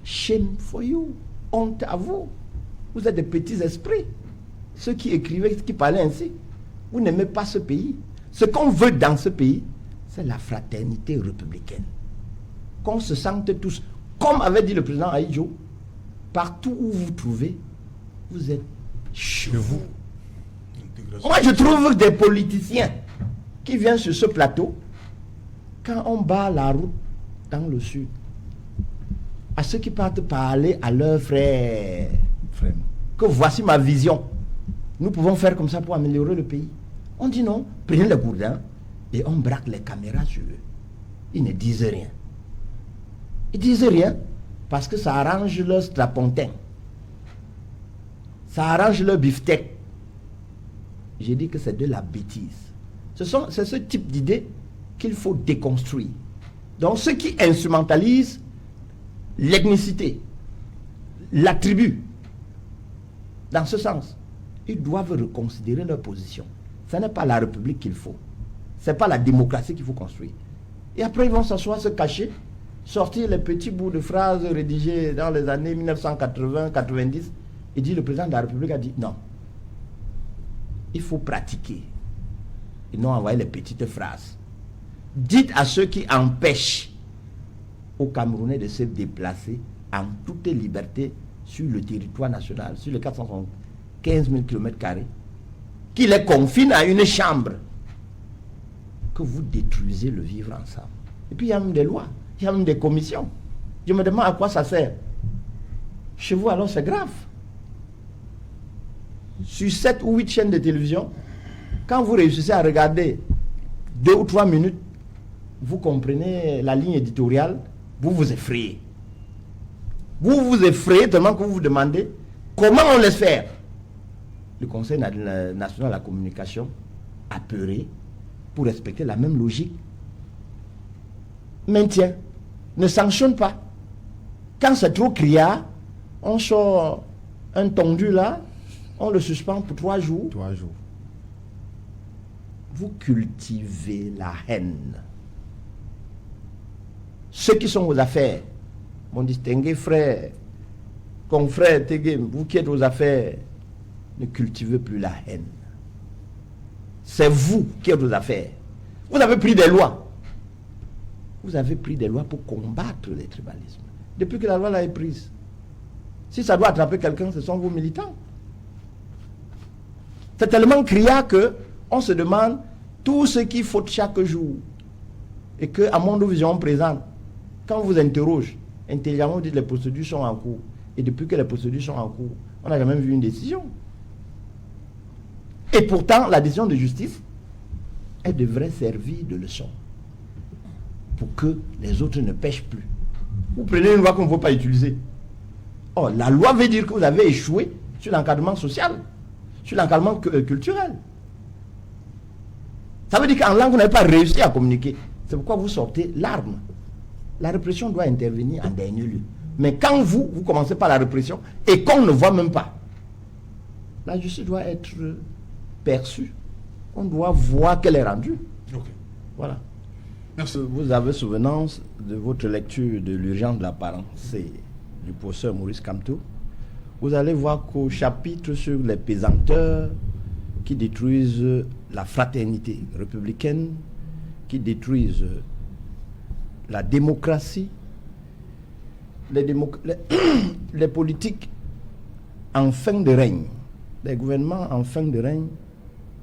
Shame for you. Honte à vous. Vous êtes des petits esprits. Ceux qui écrivaient, qui parlaient ainsi. Vous n'aimez pas ce pays. Ce qu'on veut dans ce pays, c'est la fraternité républicaine. Qu'on se sente tous, comme avait dit le président Aïdjo, partout où vous trouvez, vous êtes chez vous. Moi, je trouve des politiciens qui viennent sur ce plateau, quand on bat la route dans le sud, à ceux qui partent parler à leurs frères, que voici ma vision. Nous pouvons faire comme ça pour améliorer le pays. On dit non, prenez le gourdin et on braque les caméras sur eux. Ils ne disent rien. Ils disent rien parce que ça arrange leur strapontin. Ça arrange leur beefsteak. J'ai dit que c'est de la bêtise. C'est ce type d'idée qu'il faut déconstruire. Donc ceux qui instrumentalisent l'ethnicité, la tribu, dans ce sens, ils doivent reconsidérer leur position. Ce n'est pas la République qu'il faut. Ce n'est pas la démocratie qu'il faut construire. Et après, ils vont s'asseoir, se cacher, sortir les petits bouts de phrases rédigés dans les années 1980-90. Et dit, le président de la République a dit, non, il faut pratiquer. Ils n'ont envoyé les petites phrases. Dites à ceux qui empêchent aux Camerounais de se déplacer en toute liberté sur le territoire national, sur les 415 000 km², qui les confine à une chambre, que vous détruisez le vivre ensemble. Et puis il y a même des lois, il y a même des commissions. Je me demande à quoi ça sert. Chez vous, alors, c'est grave. Sur 7 ou 8 chaînes de télévision, quand vous réussissez à regarder 2 ou 3 minutes, vous comprenez la ligne éditoriale, vous vous effrayez. Vous vous effrayez tellement que vous vous demandez comment on laisse faire. Le Conseil national de la communication, apeuré, pour respecter la même logique, maintient, ne sanctionne pas. Quand c'est trop criard, on sort un tondu là, on le suspend pour 3 jours. 3 jours. Vous cultivez la haine. Ceux qui sont aux affaires, mon distingué frère, confrère Tegem, vous qui êtes aux affaires, ne cultivez plus la haine. C'est vous qui êtes aux affaires. Vous avez pris des lois. Vous avez pris des lois pour combattre les tribalismes. Depuis que la loi l'a prise. Si ça doit attraper quelqu'un, ce sont vos militants. C'est tellement criard que on se demande tout ce qu'il faut chaque jour. Et qu'à Mondo Vision on présente, quand on vous interroge, intelligemment, vous dites les procédures sont en cours. Et depuis que les procédures sont en cours, on n'a jamais vu une décision. Et pourtant, la décision de justice, elle devrait servir de leçon pour que les autres ne pêchent plus. Vous prenez une loi qu'on ne veut pas utiliser. Oh, la loi veut dire que vous avez échoué sur l'encadrement social, sur l'encadrement culturel. Ça veut dire qu'en langue, vous n'avez pas réussi à communiquer. C'est pourquoi vous sortez l'arme. La répression doit intervenir en dernier lieu. Mais quand vous commencez par la répression et qu'on ne voit même pas, la justice doit être perçue. On doit voir qu'elle est rendue. Ok. Voilà. Merci. Vous avez souvenance de votre lecture de l'urgence de la pensée du professeur Maurice Kamto. Vous allez voir qu'au chapitre sur les pesanteurs qui détruisent la fraternité républicaine, qui détruisent la démocratie, les politiques en fin de règne, les gouvernements en fin de règne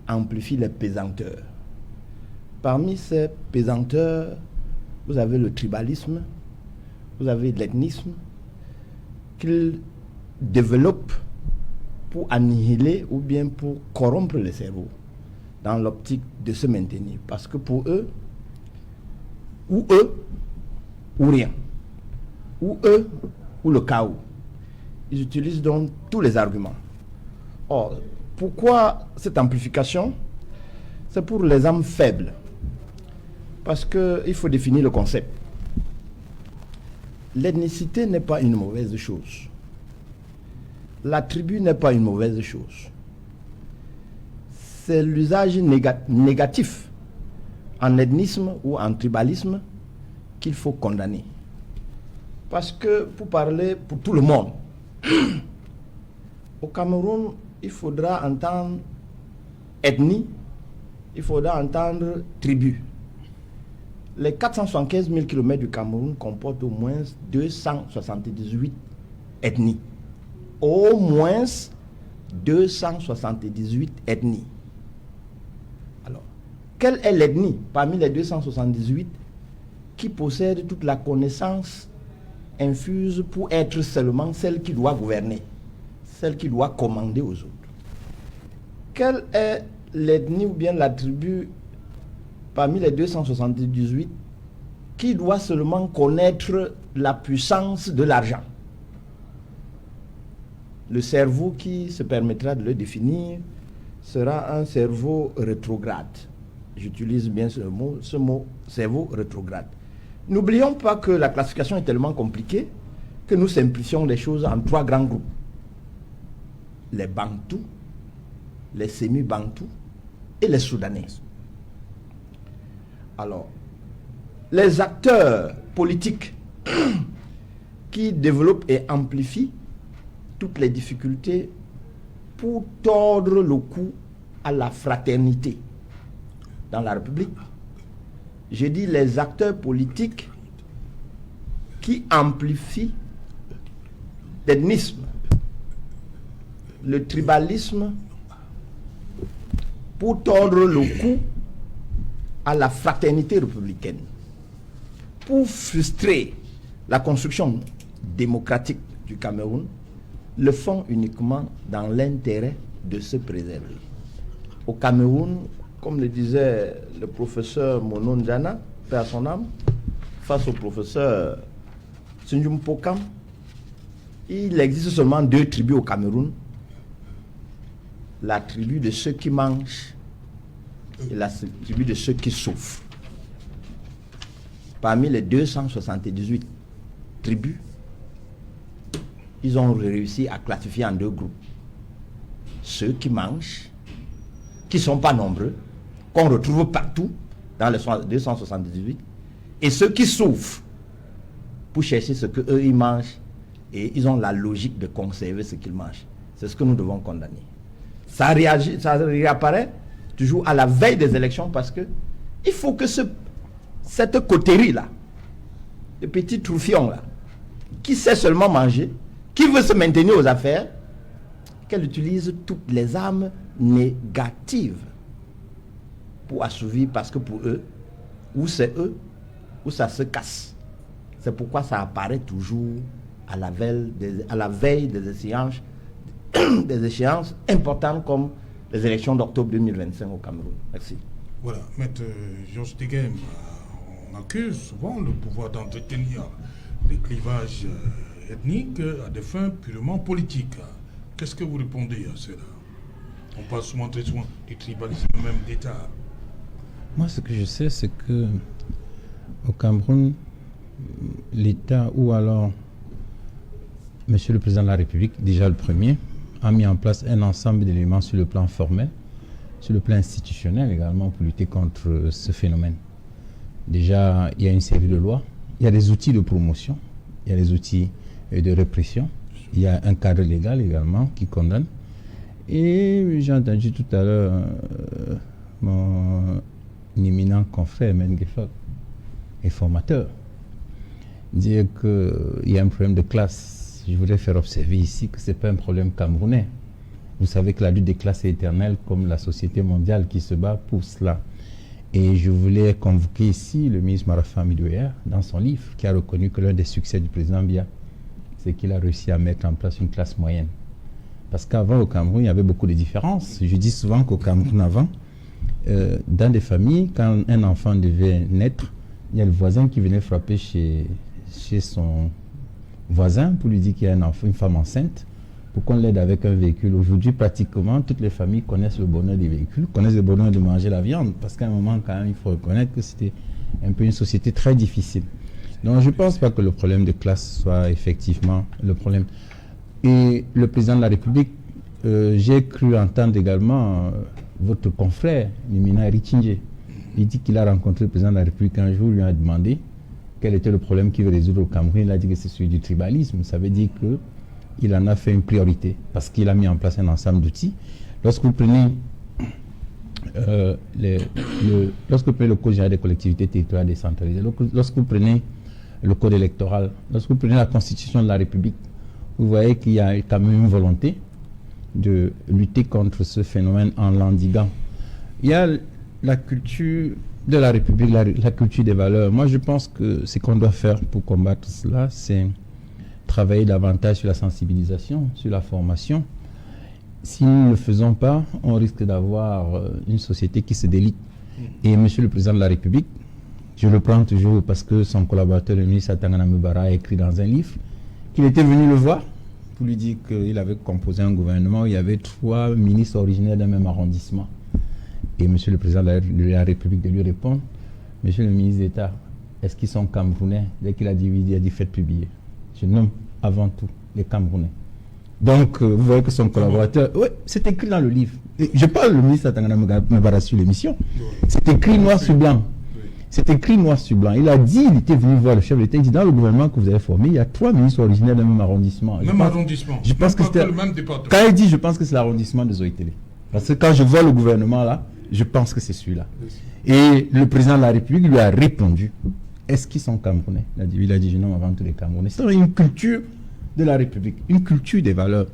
amplifient les pesanteurs. Parmi ces pesanteurs, vous avez le tribalisme, vous avez l'ethnisme, qu'ils développent pour annihiler ou bien pour corrompre les cerveaux dans l'optique de se maintenir. Parce que pour eux, ou rien. Ou eux, ou le chaos. Ils utilisent donc tous les arguments. Or, pourquoi cette amplification? C'est pour les âmes faibles. Parce qu'il faut définir le concept. L'ethnicité n'est pas une mauvaise chose. La tribu n'est pas une mauvaise chose. C'est l'usage négatif en ethnisme ou en tribalisme qu'il faut condamner. Parce que, pour parler pour tout le monde, au Cameroun, il faudra entendre ethnie, il faudra entendre tribu. Les 475 000 km du Cameroun comportent au moins 278 ethnies. Au moins 278 ethnies. Alors, quelle est l'ethnie parmi les 278 qui possède toute la connaissance infuse pour être seulement celle qui doit gouverner, celle qui doit commander aux autres? Quelle est l'ethnie ou bien la tribu parmi les 278 qui doit seulement connaître la puissance de l'argent? Le cerveau qui se permettra de le définir sera un cerveau rétrograde. J'utilise bien ce mot cerveau rétrograde. N'oublions pas que la classification est tellement compliquée que nous simplifions les choses en 3 grands groupes. Les Bantous, les semi-Bantous et les Soudanais. Alors, les acteurs politiques qui développent et amplifient toutes les difficultés pour tordre le cou à la fraternité dans la République. Je dis les acteurs politiques qui amplifient l'ethnisme, le tribalisme, pour tordre le cou à la fraternité républicaine, pour frustrer la construction démocratique du Cameroun, le font uniquement dans l'intérêt de se préserver. Au Cameroun, comme le disait le professeur Mono Njana, paix à son âme, face au professeur Sunjum Pokam, il existe seulement 2 tribus au Cameroun. La tribu de ceux qui mangent et la tribu de ceux qui souffrent. Parmi les 278 tribus, ils ont réussi à classifier en 2 groupes. Ceux qui mangent, qui ne sont pas nombreux, qu'on retrouve partout dans les 278, et ceux qui souffrent pour chercher ce qu'eux ils mangent, et ils ont la logique de conserver ce qu'ils mangent. C'est ce que nous devons condamner. Ça réapparaît toujours à la veille des élections parce que il faut que cette coterie-là, le petit troufion-là, qui sait seulement manger, qui veut se maintenir aux affaires, qu'elle utilise toutes les armes négatives pour assouvir, parce que pour eux, ou c'est eux, ou ça se casse. C'est pourquoi ça apparaît toujours à la veille des échéances importantes comme les élections d'octobre 2025 au Cameroun. Merci. Voilà, Maître Georges Deghem, on accuse souvent le pouvoir d'entretenir les clivages ethniques à des fins purement politiques. Qu'est-ce que vous répondez à cela? On parle très souvent du tribalisme même d'État. Moi, ce que je sais, c'est que au Cameroun, l'État ou alors Monsieur le Président de la République, déjà le premier, a mis en place un ensemble d'éléments sur le plan formel, sur le plan institutionnel également pour lutter contre ce phénomène. Déjà, il y a une série de lois, il y a des outils de promotion, il y a des outils de répression, il y a un cadre légal également qui condamne. Et j'ai entendu tout à l'heure mon éminent confrère Menguefok, et formateur, dire qu'il y a un problème de classe. Je voudrais faire observer ici que ce n'est pas un problème camerounais. Vous savez que la lutte des classes est éternelle, comme la société mondiale qui se bat pour cela. Et je voulais convoquer ici le ministre Marafa Midouer dans son livre, qui a reconnu que l'un des succès du président Biya, c'est qu'il a réussi à mettre en place une classe moyenne. Parce qu'avant, au Cameroun, il y avait beaucoup de différences. Je dis souvent qu'au Cameroun, avant, dans des familles, quand un enfant devait naître, il y a le voisin qui venait frapper chez son voisin pour lui dire qu'il y a un enfant, une femme enceinte, pour qu'on l'aide avec un véhicule. Aujourd'hui, pratiquement, toutes les familles connaissent le bonheur des véhicules, connaissent le bonheur de manger la viande, parce qu'à un moment, quand même, il faut reconnaître que c'était un peu une société très difficile. Donc, je ne pense pas que le problème de classe soit effectivement le problème. Et le président de la République, j'ai cru entendre également votre confrère, l'éminent Richinje. Il dit qu'il a rencontré le président de la République un jour, lui a demandé quel était le problème qu'il veut résoudre au Cameroun. Il a dit que c'est celui du tribalisme. Ça veut dire qu'il en a fait une priorité parce qu'il a mis en place un ensemble d'outils. Lorsque vous prenez le Code général des collectivités territoriales décentralisées, lorsque vous prenez le Code électoral, lorsque vous prenez la Constitution de la République, vous voyez qu'il y a quand même une volonté de lutter contre ce phénomène en l'endiguant. Il y a la culture de la République, la culture des valeurs. Moi, je pense que ce qu'on doit faire pour combattre cela, c'est travailler davantage sur la sensibilisation, sur la formation. Si nous ne le faisons pas, on risque d'avoir une société qui se délite. Et Monsieur le Président de la République, je le prends toujours parce que son collaborateur, le ministre Atangana Mbara, a écrit dans un livre qu'il était venu le voir pour lui dire qu'il avait composé un gouvernement où il y avait 3 ministres originaires d'un même arrondissement. Et Monsieur le Président de la République de lui répondre, Monsieur le ministre d'État, est-ce qu'ils sont Camerounais? Dès qu'il a dit oui, il a dit faites publier. Je nomme avant tout les Camerounais. Donc, vous voyez que son collaborateur... Oui, c'est écrit dans le livre. Et je parle le ministre Atangana Mbara sur l'émission. C'est écrit noir sur blanc. C'est écrit noir sur blanc. Il a dit, il était venu voir le chef de l'État, il dit, dans le gouvernement que vous avez formé, il y a 3 ministres originaires d'un même arrondissement. Je pense que c'était le même département. Quand il dit, je pense que c'est l'arrondissement de Zoïtélé. Parce que quand je vois le gouvernement là, je pense que c'est celui-là. Et le président de la République lui a répondu, est-ce qu'ils sont Camerounais? Il a dit, je nomme avant tous les Camerounais. C'est une culture de la République, une culture des valeurs.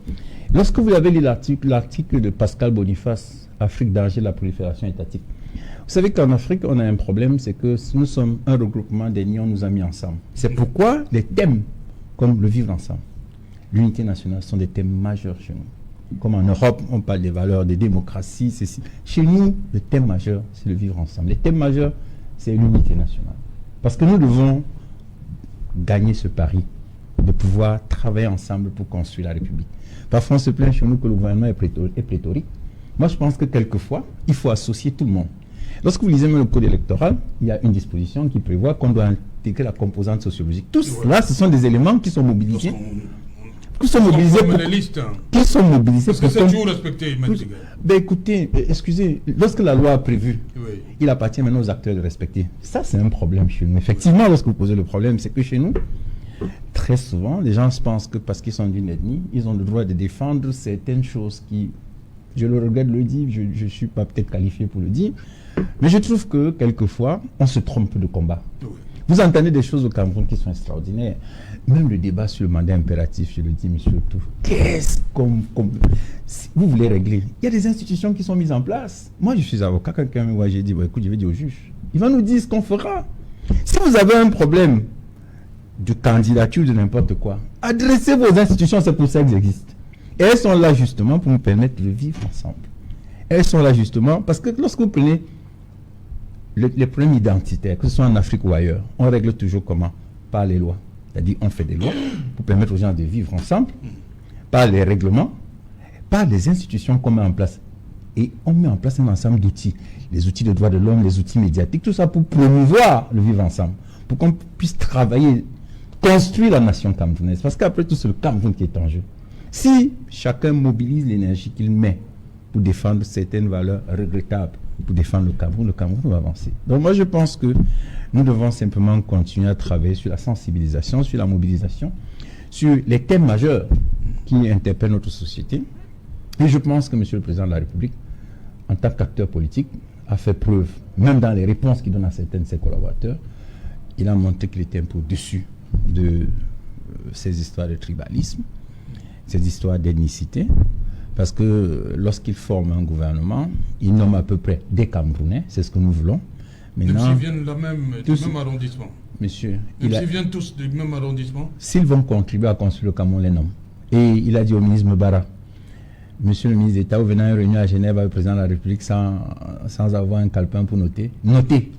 Lorsque vous avez lu l'article de Pascal Boniface, Afrique, danger de la prolifération étatique, vous savez qu'en Afrique, on a un problème, c'est que nous sommes un regroupement d'ethnies, on nous a mis ensemble. C'est pourquoi les thèmes comme le vivre ensemble, l'unité nationale sont des thèmes majeurs chez nous. Comme en Europe, on parle des valeurs, des démocraties, ceci. Chez nous, le thème majeur, c'est le vivre ensemble. Les thèmes majeurs, c'est l'unité nationale. Parce que nous devons gagner ce pari de pouvoir travailler ensemble pour construire la République. Parfois, on se plaint chez nous que le gouvernement est pléthorique. Moi, je pense que quelquefois, il faut associer tout le monde. Lorsque vous lisez même le code électoral, il y a une disposition qui prévoit qu'on doit intégrer la composante sociologique. Tout cela, ce sont des éléments qui sont mobilisés. Qui sont mobilisés pour... Qui sont mobilisés pour... Est-ce que c'est toujours respecté, Ben écoutez, excusez, lorsque la loi a prévu, il appartient maintenant aux acteurs de respecter. Ça, c'est un problème chez nous. Effectivement, lorsque vous posez le problème, c'est que chez nous, très souvent, les gens pensent que parce qu'ils sont d'une ethnie, ils ont le droit de défendre certaines choses qui, je le regrette de le dire, je ne suis pas peut-être qualifié pour le dire, mais je trouve que quelquefois, on se trompe de combat. Vous entendez des choses au Cameroun qui sont extraordinaires. Même le débat sur le mandat impératif, je le dis, monsieur Tour, qu'est-ce qu'on... Si vous voulez régler, il y a des institutions qui sont mises en place. Moi, je suis avocat, quelqu'un me voit, j'ai dit, écoute, je vais dire au juge. Il va nous dire ce qu'on fera. Si vous avez un problème de candidature de n'importe quoi, adressez vos institutions, c'est pour ça qu'elles existent. Et elles sont là justement pour nous permettre de vivre ensemble. Elles sont là justement parce que lorsque vous prenez les problèmes identitaires, que ce soit en Afrique ou ailleurs, on règle toujours comment? Par les lois. C'est-à-dire on fait des lois pour permettre aux gens de vivre ensemble, par les règlements, par les institutions qu'on met en place. Et on met en place un ensemble d'outils. Les outils de droits de l'homme, les outils médiatiques, tout ça pour promouvoir le vivre ensemble. Pour qu'on puisse travailler, construire la nation camerounaise. Parce qu'après tout, c'est le Cameroun qui est en jeu. Si chacun mobilise l'énergie qu'il met pour défendre certaines valeurs regrettables, pour défendre le Cameroun va avancer. Donc moi je pense que nous devons simplement continuer à travailler sur la sensibilisation, sur la mobilisation, sur les thèmes majeurs qui interpellent notre société. Et je pense que Monsieur le Président de la République, en tant qu'acteur politique, a fait preuve, même dans les réponses qu'il donne à certains de ses collaborateurs, il a montré qu'il était un peu au-dessus de ces histoires de tribalisme, ces histoires d'ethnicité, parce que lorsqu'il forme un gouvernement, il nomme à peu près des Camerounais, c'est ce que nous voulons. Même s'ils viennent du même arrondissement. Monsieur, même s'ils viennent tous du même arrondissement. S'ils vont contribuer à construire le Cameroun, les nomme. Et il a dit au ministre Mbara, Monsieur le ministre d'État, vous venez à une réunion à Genève avec le président de la République sans avoir un calepin pour noter. Notez.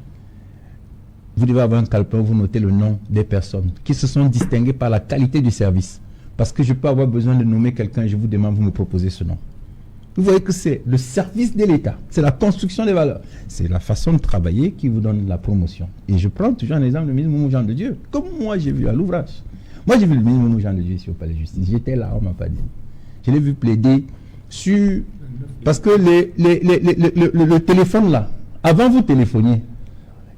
Vous devez avoir un calepin où vous notez le nom des personnes qui se sont distinguées par la qualité du service. Parce que je peux avoir besoin de nommer quelqu'un et je vous demande, vous me proposez ce nom. Vous voyez que c'est le service de l'État, c'est la construction des valeurs, c'est la façon de travailler qui vous donne la promotion. Et je prends toujours un exemple du ministre Moumou Jean de Dieu, comme moi j'ai vu à l'ouvrage. Moi j'ai vu le ministre Moumou Jean de Dieu ici au Palais de Justice, j'étais là, on ne m'a pas dit. Je l'ai vu plaider sur... Parce que le téléphone là, avant vous téléphoniez,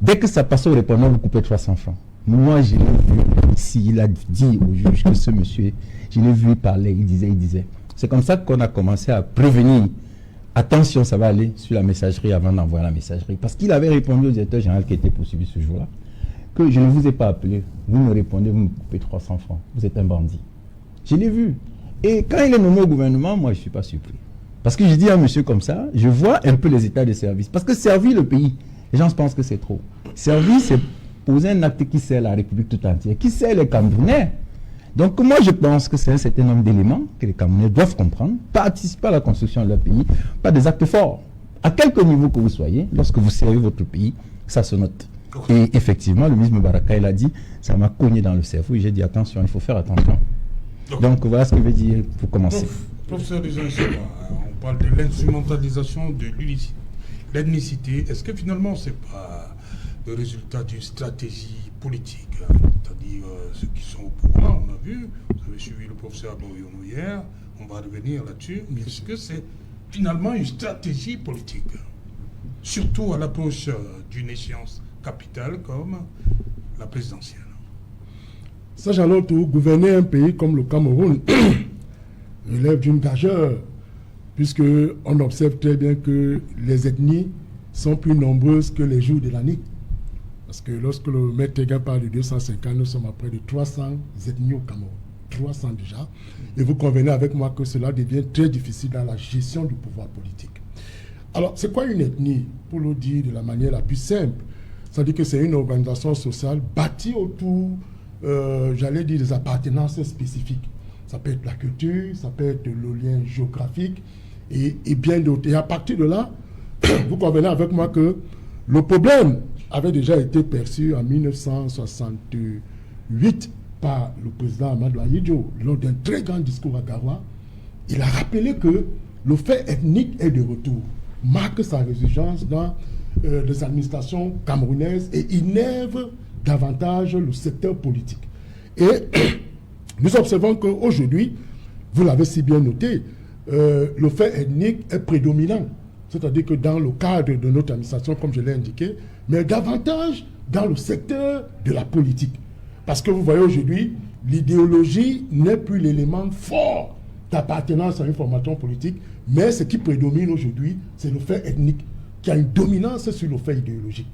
dès que ça passe au répondeur, vous coupez 300 francs. Moi, je l'ai vu ici, il a dit au juge que ce monsieur, je l'ai vu parler, il disait. C'est comme ça qu'on a commencé à prévenir. Attention, ça va aller sur la messagerie avant d'envoyer la messagerie. Parce qu'il avait répondu au directeur général qui était poursuivi ce jour-là, que je ne vous ai pas appelé, vous me répondez, vous me coupez 300 francs, vous êtes un bandit. Je l'ai vu. Et quand il est nommé au gouvernement, moi, je ne suis pas surpris. Parce que je dis à un monsieur comme ça, je vois un peu les états de service. Parce que servir le pays, les gens pensent que c'est trop. Servir, c'est poser un acte qui sert la République tout entière, qui sert les Camerounais. Donc moi, je pense que c'est un certain nombre d'éléments que les Camerounais doivent comprendre, participer à la construction de leur pays, pas des actes forts. À quelque niveau que vous soyez, lorsque vous servez votre pays, ça se note. Et effectivement, le ministre Baraka, il a dit, ça m'a cogné dans le cerveau et j'ai dit, attention, il faut faire attention. Donc voilà ce que je veux dire pour commencer. Professeur on parle de l'instrumentalisation de l'ethnicité. Est-ce que finalement, ce n'est pas le résultat d'une stratégie politique, hein? C'est-à-dire ceux qui sont au pouvoir, on a vu, vous avez suivi le professeur Aboriano hier, on va revenir là-dessus, mais est-ce que c'est finalement une stratégie politique, surtout à l'approche d'une échéance capitale comme la présidentielle? Ça, j'en tout, gouverner un pays comme le Cameroun relève d'une gageure, puisqu'on observe très bien que les ethnies sont plus nombreuses que les jours de l'année. Parce que lorsque le maître Tegan parle de 250, nous sommes à près de 300 ethnies au Cameroun. 300 déjà. Et vous convenez avec moi que cela devient très difficile dans la gestion du pouvoir politique. Alors, c'est quoi une ethnie? Pour le dire de la manière la plus simple, c'est-à-dire que c'est une organisation sociale bâtie autour, j'allais dire, des appartenances spécifiques. Ça peut être la culture, ça peut être le lien géographique et bien d'autres. Et à partir de là, vous convenez avec moi que le problème avait déjà été perçu en 1968 par le président Amadou Ahidjo lors d'un très grand discours à Garoua. Il a rappelé que le fait ethnique est de retour, marque sa résurgence dans les administrations camerounaises et innerve davantage le secteur politique. Et nous observons qu'aujourd'hui, vous l'avez si bien noté, le fait ethnique est prédominant. C'est-à-dire que dans le cadre de notre administration, comme je l'ai indiqué, mais davantage dans le secteur de la politique. Parce que vous voyez aujourd'hui, l'idéologie n'est plus l'élément fort d'appartenance à une formation politique, mais ce qui prédomine aujourd'hui, c'est le fait ethnique, qui a une dominance sur le fait idéologique.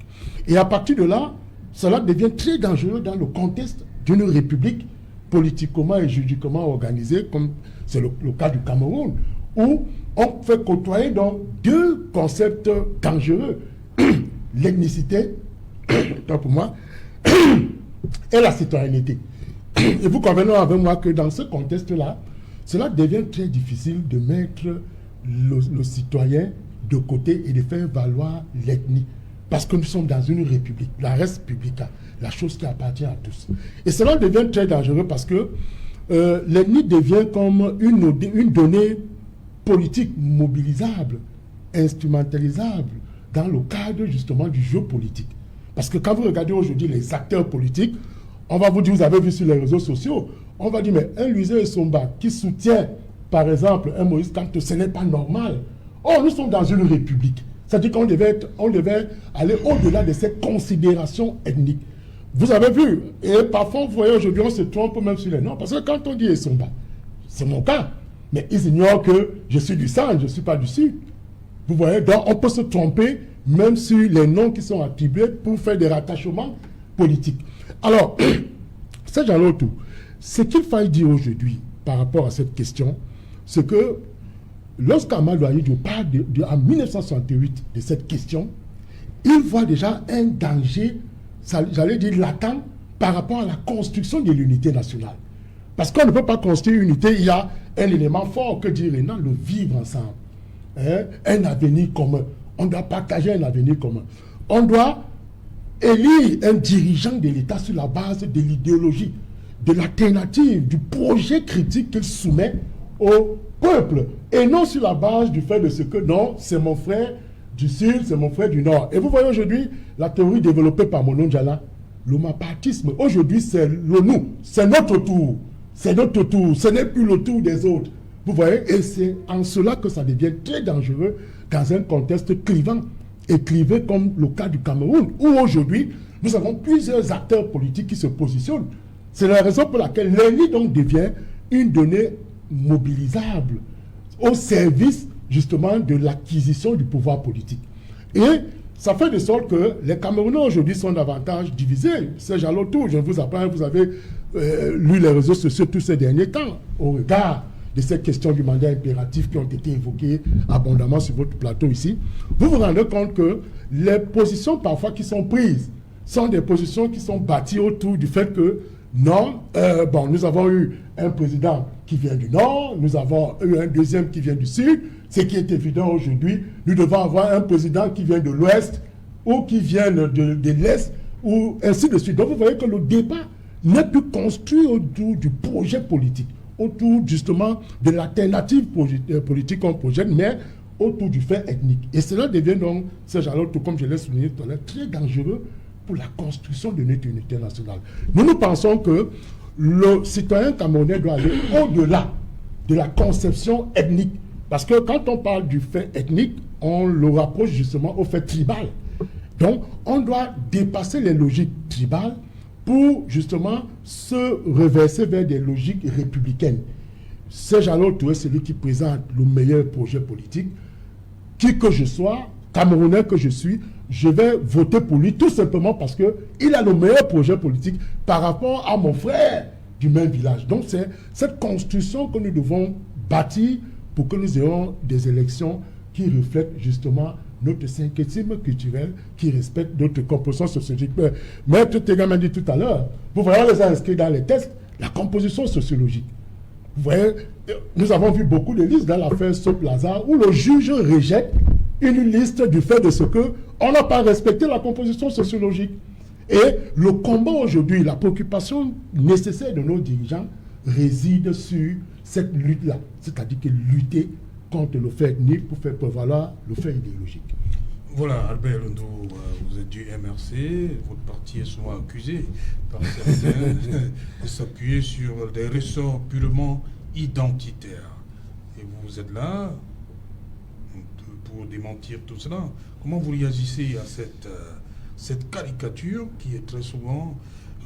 Et à partir de là, cela devient très dangereux dans le contexte d'une république politiquement et juridiquement organisée, comme c'est le cas du Cameroun, où on fait côtoyer donc deux concepts dangereux, l'ethnicité, tant pour moi, et la citoyenneté. Et vous convenez avec moi que dans ce contexte-là, cela devient très difficile de mettre le citoyen de côté et de faire valoir l'ethnie. Parce que nous sommes dans une république, la res publica, la chose qui appartient à tous. Et cela devient très dangereux parce que l'ethnie devient comme une donnée politique mobilisable, instrumentalisable dans le cadre justement du jeu politique. Parce que quand vous regardez aujourd'hui les acteurs politiques, on va vous dire, vous avez vu sur les réseaux sociaux, on va dire, mais un Louisé Essomba qui soutient, par exemple, un Moïse Kamto, ce n'est pas normal. Or, nous sommes dans une république. C'est-à-dire qu'on devait aller au-delà de cette considération ethnique. Vous avez vu, et parfois, vous voyez, aujourd'hui, on se trompe même sur les noms, parce que quand on dit Essomba, c'est mon cas, mais ils ignorent que je suis du Centre, je ne suis pas du Sud. Vous voyez, donc on peut se tromper même sur les noms qui sont attribués pour faire des rattachements politiques. Alors, c'est genre tout. Ce qu'il faille dire aujourd'hui par rapport à cette question, c'est que lorsqu'Amadou Ahidjo parle en 1968 de cette question, il voit déjà un danger, j'allais dire latent, par rapport à la construction de l'unité nationale. Parce qu'on ne peut pas construire une unité, il y a un élément fort que dire maintenant, le vivre ensemble. Hein? Un avenir commun. On doit partager un avenir commun. On doit élire un dirigeant de l'État sur la base de l'idéologie, de l'alternative, du projet critique qu'il soumet au peuple. Et non sur la base du fait de ce que, non, c'est mon frère du Sud, c'est mon frère du Nord. Et vous voyez aujourd'hui la théorie développée par Monon Djala, l'homapartisme. Aujourd'hui, c'est le nous, c'est notre tour. C'est notre tour, ce n'est plus le tour des autres. Vous voyez, et c'est en cela que ça devient très dangereux dans un contexte clivant et clivé comme le cas du Cameroun, où aujourd'hui, nous avons plusieurs acteurs politiques qui se positionnent. C'est la raison pour laquelle l'ENI donc devient une donnée mobilisable au service justement de l'acquisition du pouvoir politique. Et ça fait de sorte que les Camerounais aujourd'hui sont davantage divisés. C'est Jalotou, je vous apprends, vous avez lu les réseaux sociaux tous ces derniers temps au regard de ces questions du mandat impératif qui ont été évoquées abondamment sur votre plateau ici. Vous vous rendez compte que les positions parfois qui sont prises sont des positions qui sont bâties autour du fait que non, nous avons eu un président qui vient du Nord, nous avons eu un deuxième qui vient du Sud. Ce qui est évident aujourd'hui, nous devons avoir un président qui vient de l'Ouest ou qui vient de l'Est, ou ainsi de suite. Donc vous voyez que le débat n'est plus construit autour du projet politique, autour justement de l'alternative politique qu'on projette, mais autour du fait ethnique. Et cela devient donc, tout comme je l'ai souligné tout à l'heure, très dangereux pour la construction de notre unité nationale. Nous pensons que le citoyen camerounais doit aller au-delà de la conception ethnique. Parce que quand on parle du fait ethnique, on le rapproche justement au fait tribal. Donc, on doit dépasser les logiques tribales pour justement se reverser vers des logiques républicaines. Serge Alors Touré, c'est celui qui présente le meilleur projet politique. Qui que je sois, Camerounais que je suis, je vais voter pour lui tout simplement parce qu'il a le meilleur projet politique par rapport à mon frère du même village. Donc, c'est cette construction que nous devons bâtir pour que nous ayons des élections qui reflètent justement notre syncrétisme culturel, qui respectent notre composition sociologique. Maître Tegan m'a dit tout à l'heure, vous voyez, on les a inscrits dans les textes, la composition sociologique. Vous voyez, nous avons vu beaucoup de listes dans l'affaire Sop-Lazare où le juge rejette une liste du fait de ce qu'on n'a pas respecté la composition sociologique. Et le combat aujourd'hui, la préoccupation nécessaire de nos dirigeants réside sur cette lutte-là, c'est-à-dire que lutter contre le fait ethnique pour faire prévaloir le fait idéologique. Voilà, Albert Londo, vous êtes du MRC, votre parti est souvent accusé par certains de s'appuyer sur des ressorts purement identitaires. Et vous êtes là pour démentir tout cela. Comment vous réagissez à cette caricature qui est très souvent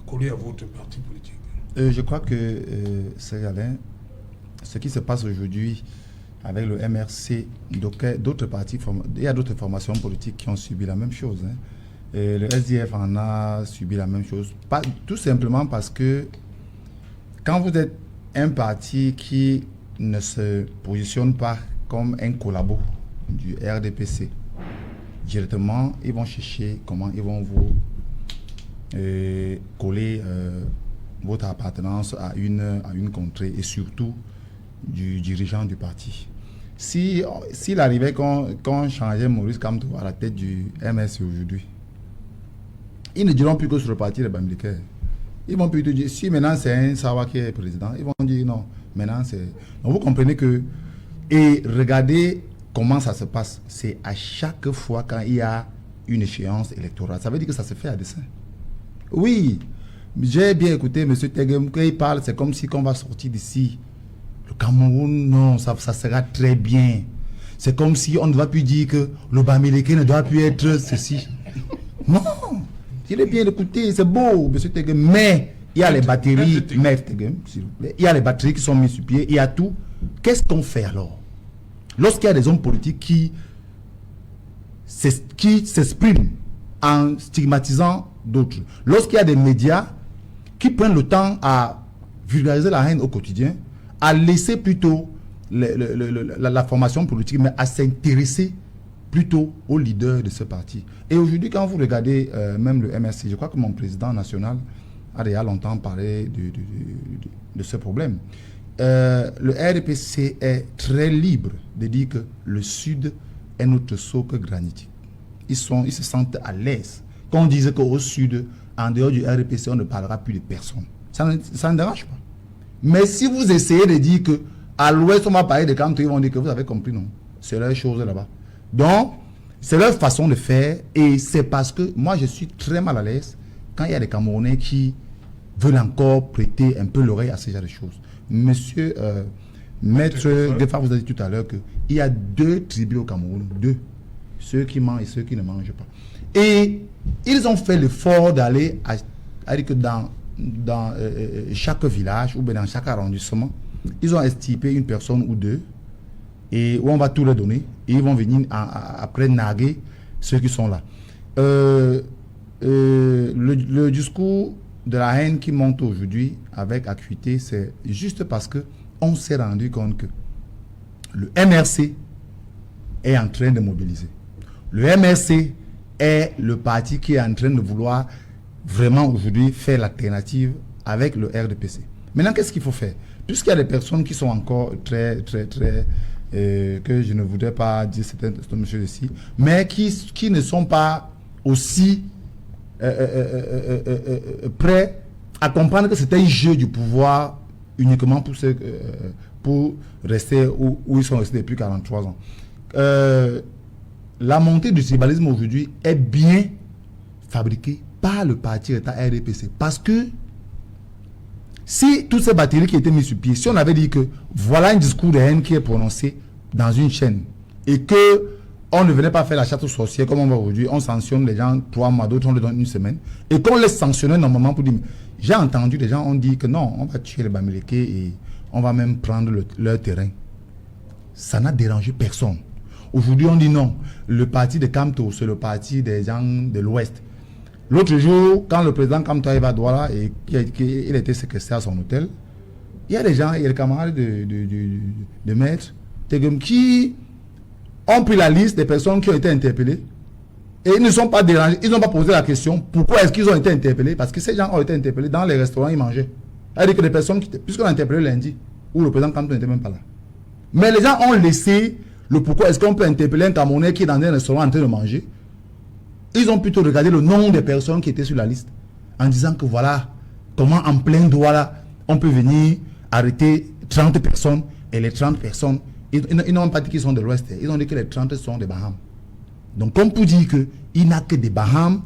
collée à votre parti politique? Je crois que, c'est Alain, ce qui se passe aujourd'hui avec le MRC, d'autres partis, il y a d'autres formations politiques qui ont subi la même chose. Hein. Et le SDF en a subi la même chose. Tout simplement parce que quand vous êtes un parti qui ne se positionne pas comme un collabo du RDPC, directement, ils vont chercher comment ils vont vous coller votre appartenance à une contrée et surtout du dirigeant du parti. S'il arrivait qu'on changeait Maurice Kamto à la tête du MSC aujourd'hui, ils ne diront plus que sur le parti des Bamileke. Ils vont plutôt dire, si maintenant c'est un Sawa qui est président, ils vont dire non, maintenant c'est... Donc vous comprenez que... Et regardez comment ça se passe. C'est à chaque fois quand il y a une échéance électorale. Ça veut dire que ça se fait à dessein. Oui, j'ai bien écouté M. Tegem, quand il parle, c'est comme si on va sortir d'ici. Le Cameroun, non, ça sera très bien. C'est comme si on ne va plus dire que le Bamileke ne doit plus être ceci. Non, il est bien écouté, c'est beau, M. Tegem, mais il y a les batteries, il y a les batteries qui sont mises sur pied, il y a tout. Qu'est-ce qu'on fait alors? Lorsqu'il y a des hommes politiques qui s'expriment en stigmatisant d'autres, lorsqu'il y a des médias qui prennent le temps à vulgariser la haine au quotidien, à laisser plutôt la formation politique, mais à s'intéresser plutôt aux leaders de ce parti. Et aujourd'hui, quand vous regardez même le MRC, je crois que mon président national a déjà longtemps parlé de ce problème. Le RDPC est très libre de dire que le Sud est notre socle granitique. Ils se sentent à l'aise. Quand on disait qu'au Sud, en dehors du RDPC, on ne parlera plus de personne. Ça ne dérange pas. Mais si vous essayez de dire qu'à l'Ouest, on va parler de Kamto, ils vont dire que vous avez compris, non. C'est leur chose là-bas. Donc, c'est leur façon de faire. Et c'est parce que moi, je suis très mal à l'aise quand il y a des Camerounais qui veulent encore prêter un peu l'oreille à ce genre de choses. Monsieur Maître Defar vous a dit tout à l'heure qu'il y a 2 tribus au Cameroun, 2. Ceux qui mangent et ceux qui ne mangent pas. Et ils ont fait l'effort d'aller à dire que dans chaque village ou bien dans chaque arrondissement, ils ont estipé une personne ou deux et où on va tout leur donner et ils vont venir après narguer ceux qui sont là. Le discours de la haine qui monte aujourd'hui avec acuité, c'est juste parce que on s'est rendu compte que le MRC est en train de mobiliser. Le MRC est le parti qui est en train de vouloir vraiment aujourd'hui faire l'alternative avec le RDPC. Maintenant, qu'est-ce qu'il faut faire? Puisqu'il y a des personnes qui sont encore très que je ne voudrais pas dire certains monsieur ici, mais qui ne sont pas aussi prêts à comprendre que c'est un jeu du pouvoir uniquement pour rester où ils sont restés depuis 43 ans. La montée du tribalisme aujourd'hui est bien fabriquée par le parti État RDPC. Parce que si toutes ces batteries qui étaient mises sur pied, si on avait dit que voilà un discours de haine qui est prononcé dans une chaîne et que on ne venait pas faire la chasse aux sorcières comme on va aujourd'hui, on sanctionne les gens 3 mois, d'autres on les donne une semaine, et qu'on les sanctionnait normalement pour dire, j'ai entendu des gens ont dit que non, on va tuer les Bamileke et on va même prendre leur terrain. Ça n'a dérangé personne. Aujourd'hui on dit non, le parti de Kamto, c'est le parti des gens de l'Ouest. L'autre jour, quand le président Kamto arrive à Douala et qu'il était séquestré à son hôtel, il y a des gens, il y a des camarades de maître Tegum qui ont pris la liste des personnes qui ont été interpellées et ils ne sont pas dérangés, ils n'ont pas posé la question pourquoi est-ce qu'ils ont été interpellés, parce que ces gens ont été interpellés dans les restaurants, ils mangeaient. C'est-à-dire que les personnes, puisqu'on a interpellé lundi, où le président Kamto n'était même pas là. Mais les gens ont laissé le pourquoi est-ce qu'on peut interpeller un Camerounais qui est dans un restaurant en train de manger. Ils ont plutôt regardé le nom des personnes qui étaient sur la liste en disant que voilà comment en plein Douala on peut venir arrêter 30 personnes et les 30 personnes, ils n'ont pas dit qu'ils sont de l'Ouest, ils ont dit que les 30 sont des Bahamas. Donc comme pour dire qu'il n'a que des Bahamas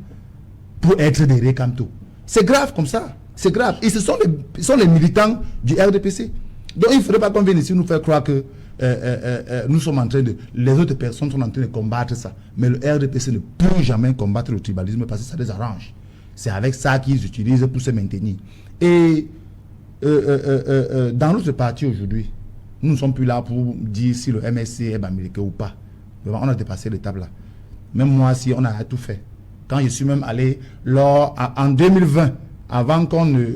pour être des Kamto. C'est grave comme ça, c'est grave. Et ce sont les militants du RDPC. Donc il ne faudrait pas qu'on vienne ici nous faire croire que nous sommes en train les autres personnes sont en train de combattre ça. Mais le RDPC ne peut jamais combattre le tribalisme parce que ça les arrange. C'est avec ça qu'ils utilisent pour se maintenir. Et dans notre parti aujourd'hui, nous ne sommes plus là pour dire si le MSC est Bamileke ou pas. On a dépassé l'étape là. Même moi, si on a tout fait. Quand je suis même allé en 2020, avant qu'on ne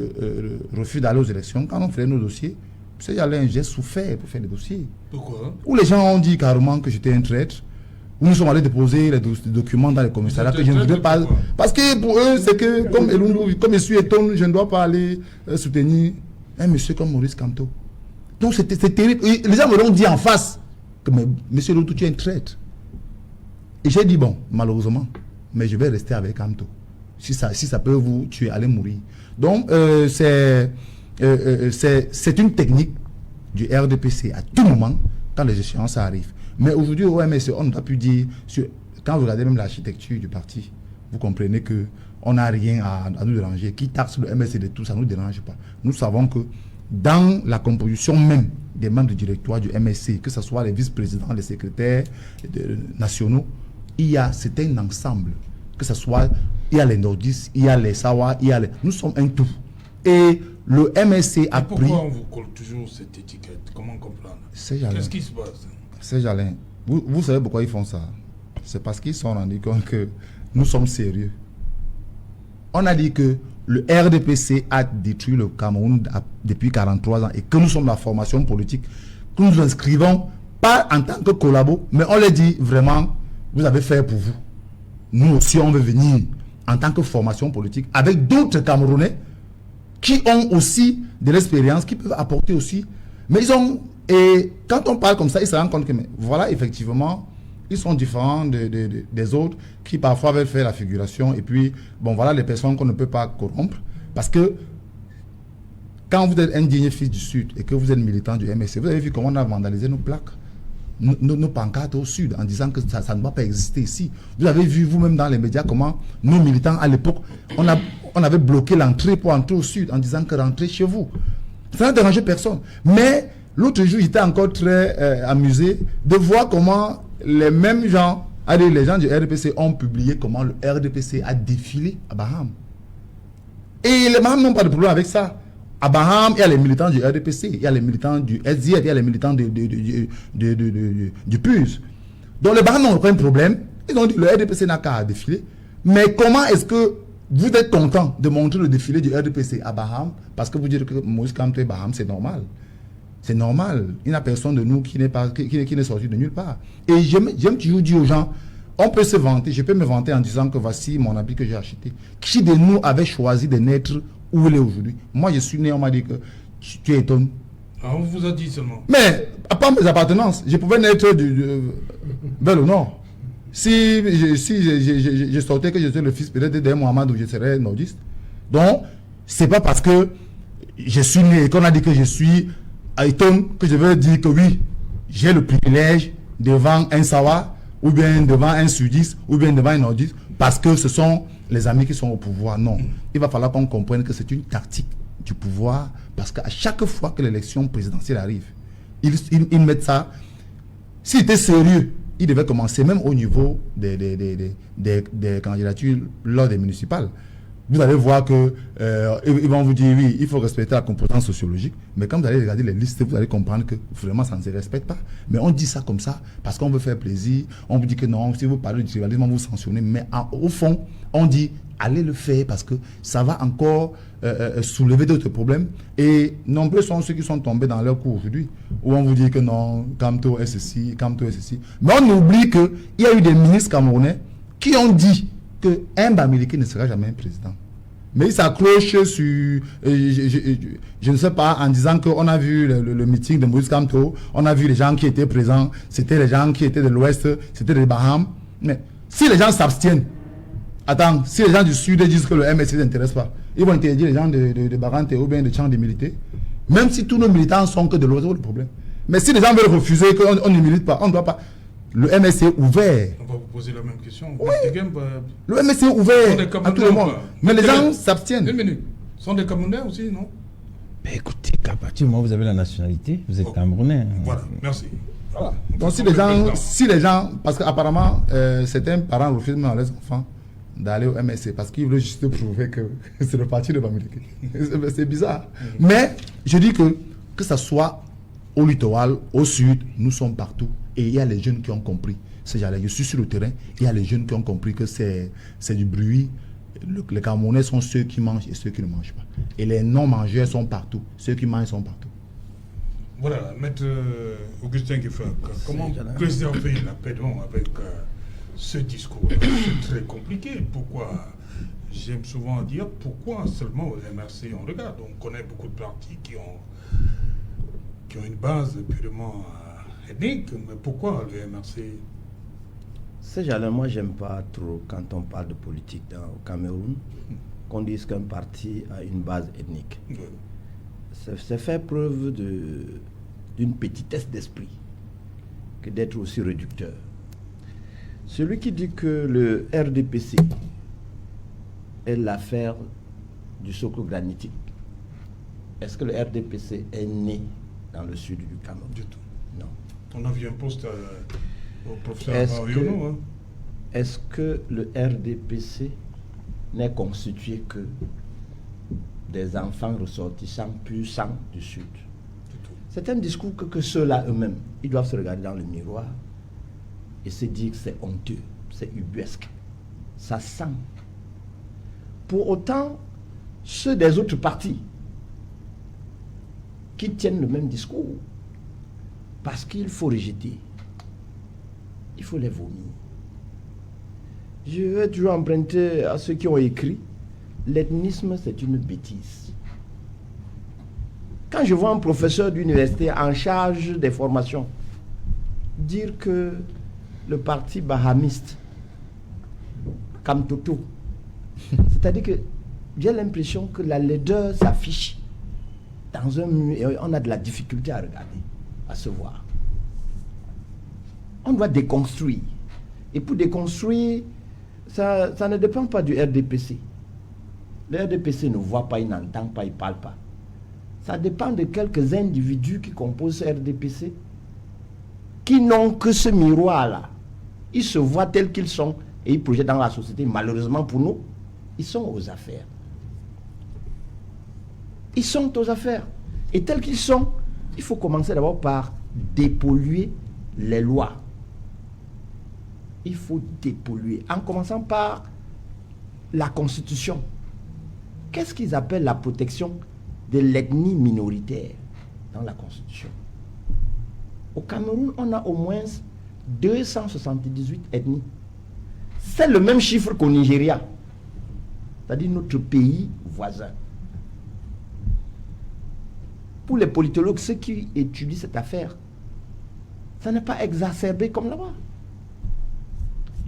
refuse d'aller aux élections, quand on faisait nos dossiers, j'ai souffert pour faire des dossiers. Pourquoi? Où les gens ont dit carrément que j'étais un traître. Où nous sommes allés déposer les documents dans les commissariats que je ne voudrais pas. Parce que pour eux, c'est que comme je suis étonné, je ne dois pas aller soutenir un monsieur comme Maurice Kamto. Donc c'est terrible. Et les gens me l'ont dit en face que monsieur Loutou, tu es un traître. Et j'ai dit bon, malheureusement, mais je vais rester avec Kamto. Si ça peut vous tuer, allez mourir. Donc c'est une technique du RDPC à tout moment quand les échéances arrivent. Mais aujourd'hui au MSC, on n'a pu dire, quand vous regardez même l'architecture du parti, vous comprenez que on n'a rien à nous déranger. Qui taxe le MSC de tout, ça ne nous dérange pas. Nous savons que dans la composition même des membres du directoire du MSC, que ce soit les vice-présidents, les secrétaires nationaux, c'est un ensemble. Que ce soit, il y a les nordistes, il y a les Sawa, nous sommes un tout. Et le MSC a pris... Pourquoi on vous colle toujours cette étiquette? Comment comprendre? Qu'est-ce qui se passe? C'est Jalin. Vous savez pourquoi ils font ça? C'est parce qu'ils se sont rendus compte que nous sommes sérieux. On a dit que le RDPC a détruit le Cameroun depuis 43 ans et que nous sommes la formation politique, que nous nous inscrivons pas en tant que collabo, mais on leur dit vraiment, vous avez fait pour vous. Nous aussi, on veut venir en tant que formation politique avec d'autres Camerounais qui ont aussi de l'expérience, qui peuvent apporter aussi. Mais et quand on parle comme ça, ils se rendent compte que, voilà, effectivement, ils sont différents des autres qui parfois veulent faire la figuration. Et puis, bon, voilà les personnes qu'on ne peut pas corrompre. Parce que quand vous êtes un digne fils du Sud et que vous êtes militant du MSC, vous avez vu comment on a vandalisé nos plaques, nos pancartes au Sud, en disant que ça ne va pas exister ici. Vous avez vu vous-même dans les médias comment nos militants, à l'époque, on avait bloqué l'entrée pour entrer au Sud en disant que rentrez chez vous. Ça n'a dérangé personne. Mais l'autre jour, j'étais encore très amusé de voir comment les mêmes gens Allez, les gens du RDPC ont publié comment le RDPC a défilé à Baham. Et les Baham n'ont pas de problème avec ça. À Baham, il y a les militants du RDPC, il y a les militants du SZ, il y a les militants du PUS. Donc les Baham n'ont aucun problème. Ils ont dit que le RDPC n'a qu'à défiler. Mais comment est-ce que vous êtes content de montrer le défilé du RDPC à Baham parce que vous dites que Moïse Kamto et Baham, c'est normal. C'est normal. Il n'y a personne de nous qui n'est sorti de nulle part. Et j'aime toujours dire aux gens, on peut se vanter, je peux me vanter en disant que voici mon habit que j'ai acheté. Qui de nous avait choisi de naître où il est aujourd'hui? Moi, je suis né, on m'a dit que tu es étonné. Ah, on vous a dit seulement. Mais, à part mes appartenances, je pouvais naître vers le nord. Si je sortais que j'étais le fils peut-être d'un Mohamed, où je serais nordiste. Donc, c'est pas parce que je suis né et qu'on a dit que je suis étonné que je veux dire que oui, j'ai le privilège devant un Sawa, ou bien devant un sudiste, ou bien devant un nordiste, parce que ce sont les amis qui sont au pouvoir. Non. Il va falloir qu'on comprenne que c'est une tactique du pouvoir, parce qu'à chaque fois que l'élection présidentielle arrive, ils mettent ça. S'il était sérieux, il devait commencer même au niveau des candidatures lors des municipales. Vous allez voir que ils vont vous dire oui, il faut respecter la composante sociologique, mais quand vous allez regarder les listes, vous allez comprendre que vraiment ça ne se respecte pas. Mais on dit ça comme ça parce qu'on veut faire plaisir. On vous dit que non, si vous parlez du tribalisme, on vous sanctionne. Mais au fond, on dit allez le faire parce que ça va encore soulever d'autres problèmes. Et nombreux sont ceux qui sont tombés dans leur coup aujourd'hui, où on vous dit que non, Kamto est ceci, Kamto est ceci. Mais on oublie qu'il y a eu des ministres camerounais qui ont dit qu'un Bamileke ne sera jamais un président. Mais il s'accroche sur, je ne sais pas, en disant qu'on a vu le meeting de Moïse Kamto, on a vu les gens qui étaient présents, c'était les gens qui étaient de l'Ouest, c'était des Baham. Mais si les gens s'abstiennent, attends, si les gens du Sud disent que le MSC ne s'intéresse pas, ils vont interdire les gens de Barante ou bien de Tchang de militer. Même si tous nos militants sont que de l'Ouest, c'est le problème. Mais si les gens veulent refuser qu'on ne milite pas, on ne doit pas. Le MSC est ouvert. On va vous poser la même question. Oui. Le MSC est ouvert à tout le monde. Mais les gens s'abstiennent. Une minute. Ce sont des Camerounais aussi, non? Mais écoutez, qu'à partir du moment où vous avez la nationalité, vous êtes Camerounais. Voilà, merci. Voilà. Donc si les gens, parce qu'apparemment, certains parents refusent même à leurs enfants d'aller au MSC parce qu'ils veulent juste prouver que c'est le parti de Bamileke. C'est bizarre. Mais je dis que ça soit au littoral, au sud, nous sommes partout. Et il y a les jeunes qui ont compris. Je suis sur le terrain, il y a les jeunes qui ont compris que c'est du bruit. Les Camerounais sont ceux qui mangent et ceux qui ne mangent pas. Et les non-mangeurs sont partout. Ceux qui mangent sont partout. Voilà, Maître Augustin Gueffak, comment préserver la paix avec ce discours? C'est très compliqué. Pourquoi? J'aime souvent dire pourquoi seulement au MRC on regarde. On connaît beaucoup de partis qui ont une base purement ethnique, mais pourquoi le MRC? Moi j'aime pas trop quand on parle de politique au Cameroun, qu'on dise qu'un parti a une base ethnique. Oui. C'est faire preuve d'une petitesse d'esprit que d'être aussi réducteur. Celui qui dit que le RDPC est l'affaire du socle granitique, est-ce que le RDPC est né dans le sud du Cameroun? Du tout. Non. On a vu un poste au professeur Mariono. Est-ce que le RDPC n'est constitué que des enfants ressortissants pur sang du sud? C'est un discours que ceux-là eux-mêmes, ils doivent se regarder dans le miroir et se dire que c'est honteux, c'est ubuesque, ça sent. Pour autant, ceux des autres partis qui tiennent le même discours, parce qu'il faut rejeter, il faut les vomir. Je vais toujours emprunter à ceux qui ont écrit, l'ethnisme c'est une bêtise. Quand je vois un professeur d'université en charge des formations dire que le parti bahamiste, Kamtoto, c'est-à-dire que j'ai l'impression que la laideur s'affiche dans un mur et on a de la difficulté à regarder, à se voir. On doit déconstruire. Et pour déconstruire, ça ne dépend pas du RDPC. Le RDPC ne voit pas, il n'entend pas, il ne parle pas. Ça dépend de quelques individus qui composent ce RDPC, qui n'ont que ce miroir-là, Ils se voient tels qu'ils sont et ils projettent dans la société. Malheureusement pour nous, ils sont aux affaires. Ils sont aux affaires. Et tels qu'ils sont, il faut commencer d'abord par dépolluer les lois. Il faut dépolluer, en commençant par la Constitution. Qu'est-ce qu'ils appellent la protection de l'ethnie minoritaire dans la Constitution? Au Cameroun, on a au moins 278 ethnies. C'est le même chiffre qu'au Nigeria, c'est-à-dire notre pays voisin. Pour les politologues, ceux qui étudient cette affaire, ça n'est pas exacerbé comme là-bas.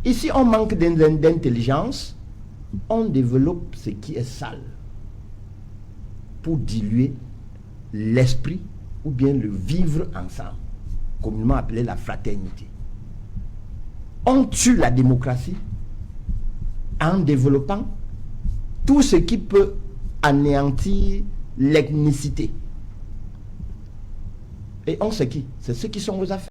Ici, on manque d'intelligence, on développe ce qui est sale pour diluer l'esprit ou bien le vivre ensemble, communément appelé la fraternité. On tue la démocratie en développant tout ce qui peut anéantir l'ethnicité. Et on sait qui? C'est ceux qui sont aux affaires.